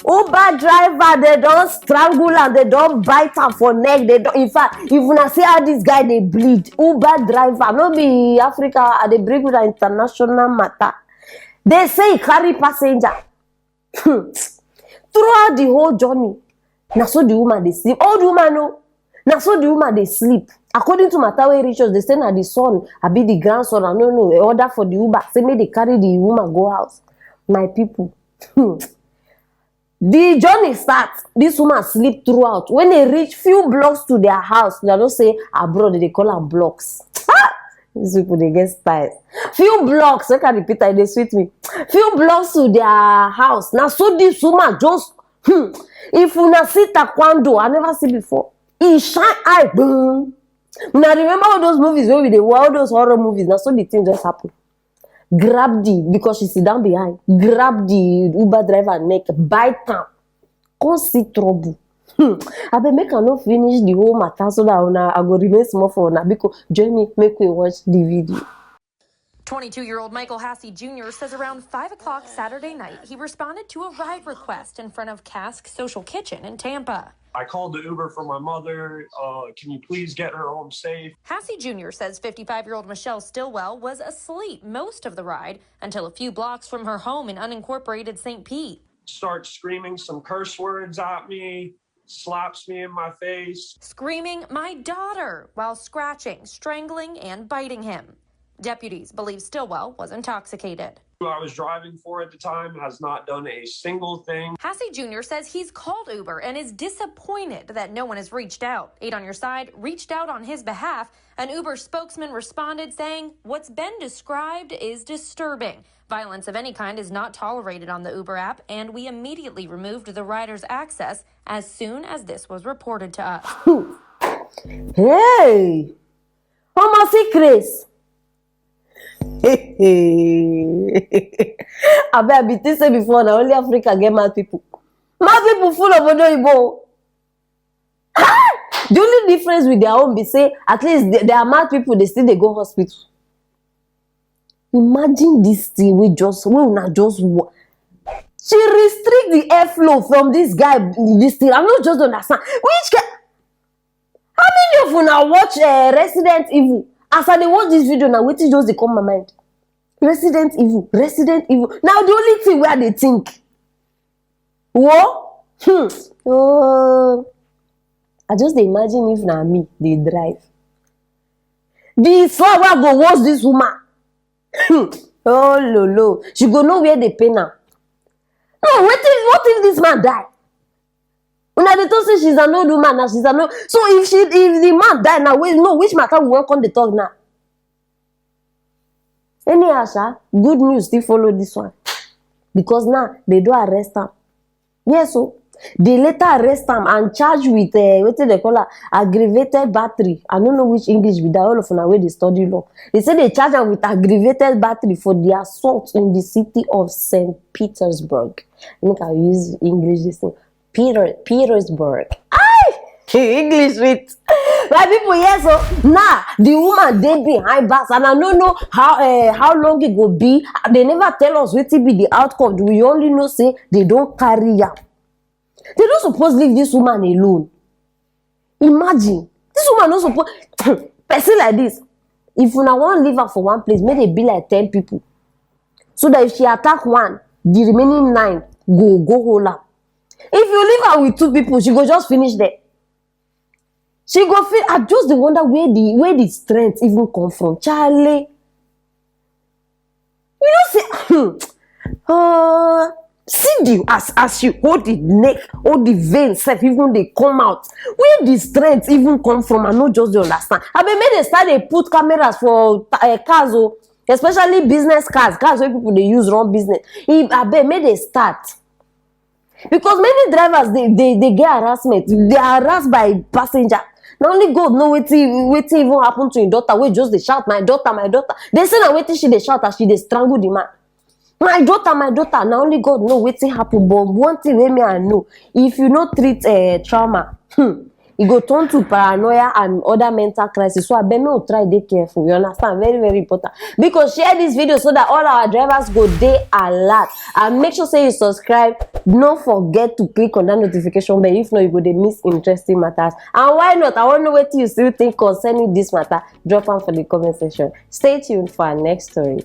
Uber driver, they don't strangle and they don't bite her for neck. They don't. In fact, if you see how this guy they bleed, Uber driver, no be Africa, they bring with an international matter. They say he carry passenger. Throughout the whole journey, na so the woman they sleep. Old woman no, na so the woman they sleep. According to Matawe Richards, they say na the son, I be the grandson. I don't know. Order for the Uber. Say may they carry the woman go house. My people. The journey starts. This woman sleep throughout. When they reach few blocks to their house, they don't say abroad. They call them blocks. These people they get styles. Few blocks. I can repeat that. They sweet me. Few blocks to their house. Now so this woman just if you na see taekwondo, I never see before. He shine eye. Boom. Now remember all those movies where they were all those horror movies. Now so the thing just happened. Grab the, because she sit down behind, grab the Uber driver neck, bite her, come see trouble. I be make her not finish the whole matter so that I go remain small for now because join me, make we watch the video. 22-year-old Michael Hassey Jr. says around 5 o'clock Saturday night, he responded to a ride request in front of Cask Social Kitchen in Tampa. I called the Uber for my mother. Can you please get her home safe? Hassey Jr. says 55-year-old Michelle Stillwell was asleep most of the ride until a few blocks from her home in unincorporated St. Pete. Starts screaming some curse words at me, slaps me in my face. Screaming, "My daughter," while scratching, strangling, and biting him. Deputies believe Stillwell was intoxicated. Who I was driving for at the time has not done a single thing. Hassey Jr. says he's called Uber and is disappointed that no one has reached out. 8 on Your Side reached out on his behalf. An Uber spokesman responded saying, "What's been described is disturbing. Violence of any kind is not tolerated on the Uber app, and we immediately removed the rider's access as soon as this was reported to us." Hey! How much Chris? I bet I say before now only Africa get mad people. Mad people full of Odoibo. The only difference with their own be say at least they are mad people, they still they go hospital. Imagine this thing we not just she restrict the airflow from this guy. This thing I'm not just understand. Which guy? How many of you now watch Resident Evil? As I watch this video now, waiting just they come my mind. Resident Evil, Resident Evil. Now the only thing where they think, what? I just imagine if now me they drive. The flower go watch this woman. Oh lolo, she go know where they pay now. No, what if this man die? Una they talk say she's an old woman now, she's an old. So if the man die now, we know which matter we won't come the talk now. Anyhow, good news still follow this one. Because now they do arrest him. Yes, so they later arrest him and charge with what they call her, aggravated battery. I don't know which English with that, all of them where they study law. They say they charge him with aggravated battery for the assault in the city of St. Petersburg. I think I use English this thing. Petersburg. English with my people, yes. So now the woman they behind bars, and I don't know how long it go be. They never tell us what will be the outcome. We only know say they don't carry her. They don't suppose leave this woman alone. Imagine this woman not suppose person like this. If you now want to leave her for one place, may they be like 10 people, so that if she attack one, the remaining 9 go hold her. If you leave her with 2 people, she go just finish there. She go feel. I just wonder where the strength even come from, Charlie. You know, see the as you hold the neck, hold the veins, self even they come out. Where the strength even come from? I not just understand. I mean, maybe they start they put cameras for cars, especially business cars where people they use run business. I bet maybe they start. Because many drivers they get harassment. They are harassed by passenger. Not only God know what even happened to your daughter. We just they shout, my daughter, my daughter. They say now waiting she they shout as she they strangle the man. My daughter, my daughter. Now only God know what happen. But one thing we may I know, if you not treat trauma, it go turn to paranoia and other mental crisis. So I bet me will try to be careful. You understand? Very, very important. Because share this video so that all our drivers go day alert. And make sure say you subscribe. Don't forget to click on that notification bell. If not, you go dey miss interesting matters. And why not? I want to know what you still think concerning this matter. Drop am for the comment section. Stay tuned for our next story.